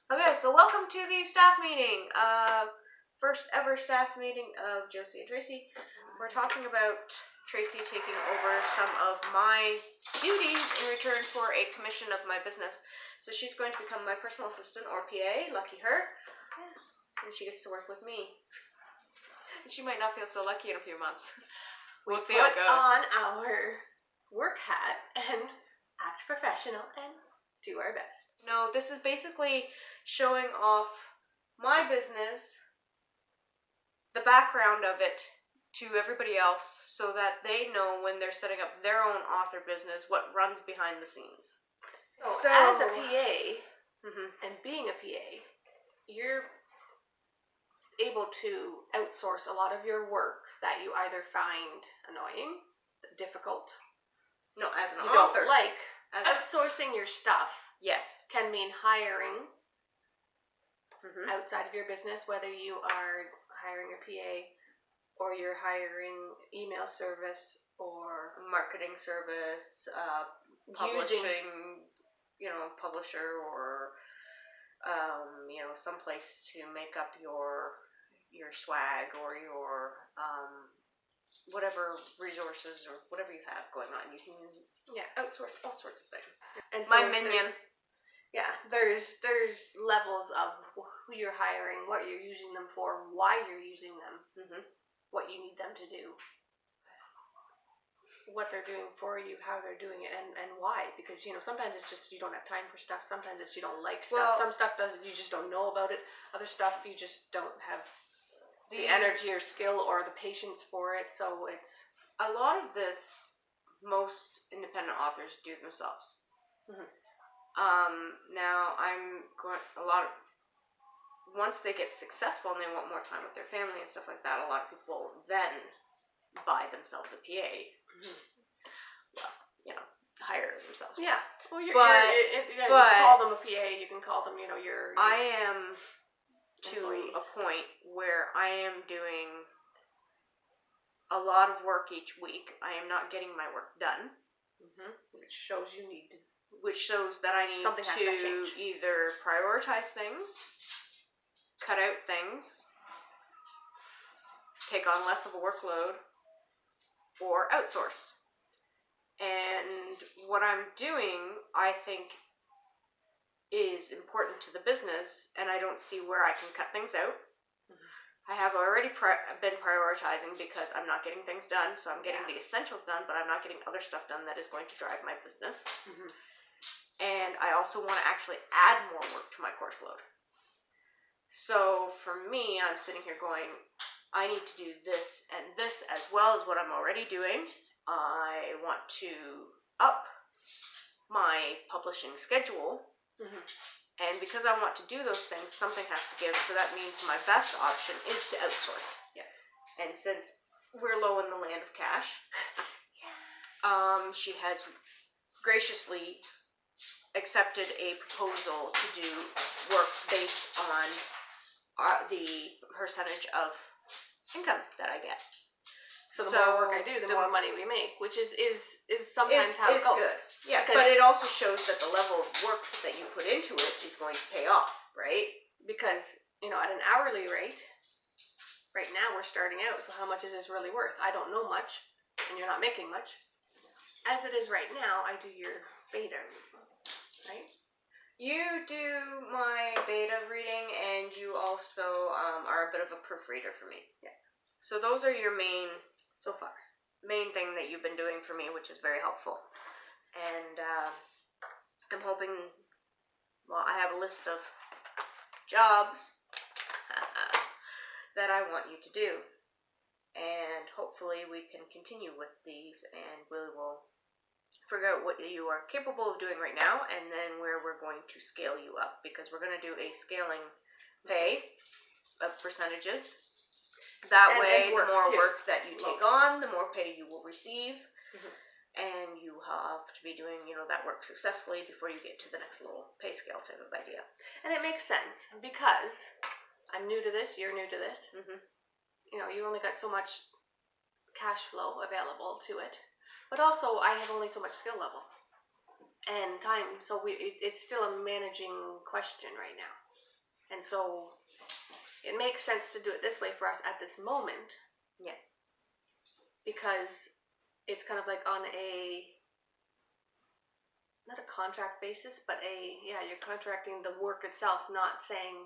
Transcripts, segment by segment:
Okay, so welcome to the staff meeting. First ever staff meeting of Josie and Tracey. We're talking about Tracey taking over some of my duties in return for a commission of my business. So she's going to become my personal assistant, or PA, lucky her. And she gets to work with me. And she might not feel so lucky in a few months. We'll see how it goes. On our work hat and act professional and do our best. No, this is basically showing off my business, the background of it, to everybody else so that they know when they're setting up their own author business what runs behind the scenes. So as a PA, and being a PA, you're able to outsource a lot of your work that you either find annoying, difficult, as an you author. don't like. Outsourcing your stuff, yes, can mean hiring outside of your business, whether you are hiring a PA or you're hiring email service or marketing service, publishing, publisher or someplace to make up your swag or your whatever resources or whatever you have going on. You can outsource all sorts of things. And my so minion. There's levels of who you're hiring, what you're using them for, why you're using them, what you need them to do, what they're doing for you, how they're doing it, and why. Because sometimes it's just you don't have time for stuff. Sometimes it's you don't like stuff. Some stuff you just don't know about it. Other stuff you just don't have the energy or skill or the patience for it. So it's a lot of this. Most independent authors do themselves. Now once they get successful and they want more time with their family and stuff like that, a lot of people then buy themselves a PA. Well, hire themselves. Yeah. Well, you can call them a PA. You can call them, your I am employees. To a point where I am doing a lot of work each week. I am not getting my work done. Which shows that I need something to either prioritize things, cut out things, take on less of a workload, or outsource. And what I'm doing, I think, is important to the business, and I don't see where I can cut things out. I have already been prioritizing because I'm not getting things done, so I'm getting the essentials done, but I'm not getting other stuff done that is going to drive my business. And I also want to actually add more work to my course load. So for me, I'm sitting here going, I need to do this and this as well as what I'm already doing. I want to up my publishing schedule. And because I want to do those things, something has to give. So that means my best option is to outsource. Yeah. And since we're low in the land of cash, she has graciously accepted a proposal to do work based on the percentage of income that I get. So the more work I do, the more money we make, which is sometimes how it goes. Good. Yeah, but it also shows that the level of work that you put into it is going to pay off, right? Because, at an hourly rate, right now we're starting out, so how much is this really worth? I don't know much, and you're not making much. As it is right now, I do your beta, right? You do my beta reading, and you also are a bit of a proofreader for me. Yeah. So those are your main thing that you've been doing for me, which is very helpful. And I'm hoping, I have a list of jobs that I want you to do. And hopefully we can continue with these, and we will figure out what you are capable of doing right now, and then where we're going to scale you up, because we're going to do a scaling pay of percentages. That way, the more work that you take on, the more pay you will receive. And you have to be doing, that work successfully before you get to the next little pay scale type of idea. And it makes sense, because I'm new to this, you're new to this. You only got so much cash flow available to it. But also, I have only so much skill level and time. So it's still a managing question right now. And so it makes sense to do it this way for us at this moment. Yeah. Because it's kind of like on a, not a contract basis, but you're contracting the work itself, not saying,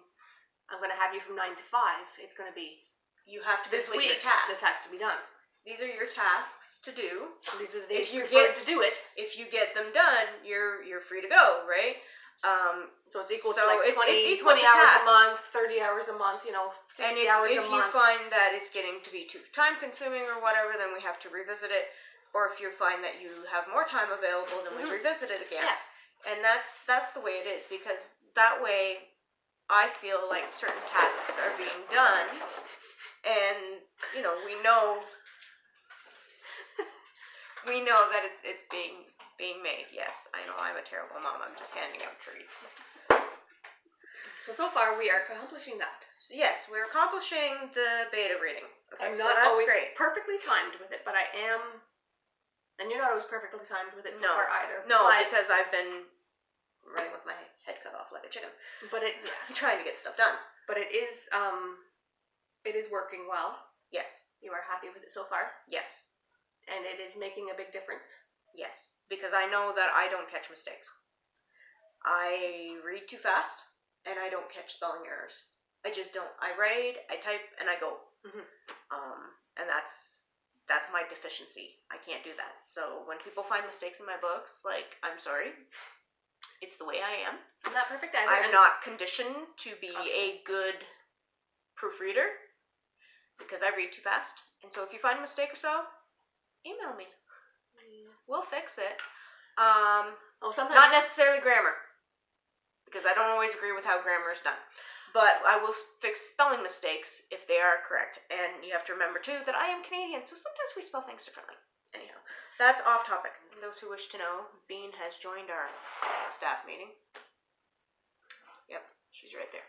I'm going to have you from 9 to 5. It's going to be, you have to this complete week, your tasks. this has to be done. These are your tasks to do. These are the days you get to do it. If you get them done, you're free to go, right? So it's equal to it's 20 equal to hours tasks. a month, 30 hours a month, 60 hours a month. If you find that it's getting to be too time consuming or whatever, then we have to revisit it. Or if you find that you have more time available, then we revisit it again. Yeah. And that's the way it is, because that way I feel like certain tasks are being done, and we know that it's being made. Yes, I know I'm a terrible mom. I'm just handing out treats. So far we are accomplishing that. So yes, we're accomplishing the beta reading. Okay, I'm so not that's always great. perfectly timed with it, but I am. And you're not always perfectly timed with it so far either. No, but, because I've been running with my head cut off like a chicken. But trying to get stuff done. But it is working well. Yes. You are happy with it so far? Yes. And it is making a big difference? Yes, because I know that I don't catch mistakes. I read too fast, and I don't catch spelling errors. I just don't. I write, I type, and I go. Mm-hmm. And that's my deficiency. I can't do that. So when people find mistakes in my books, I'm sorry. It's the way I am. I'm not perfect either. I'm not conditioned to be a good proofreader because I read too fast. And so if you find a mistake or so, email me. We'll fix it. Sometimes not necessarily grammar, because I don't always agree with how grammar is done. But I will fix spelling mistakes if they are correct. And you have to remember, too, that I am Canadian, so sometimes we spell things differently. Anyhow, that's off topic. Those who wish to know, Bean has joined our staff meeting. Yep, she's right there.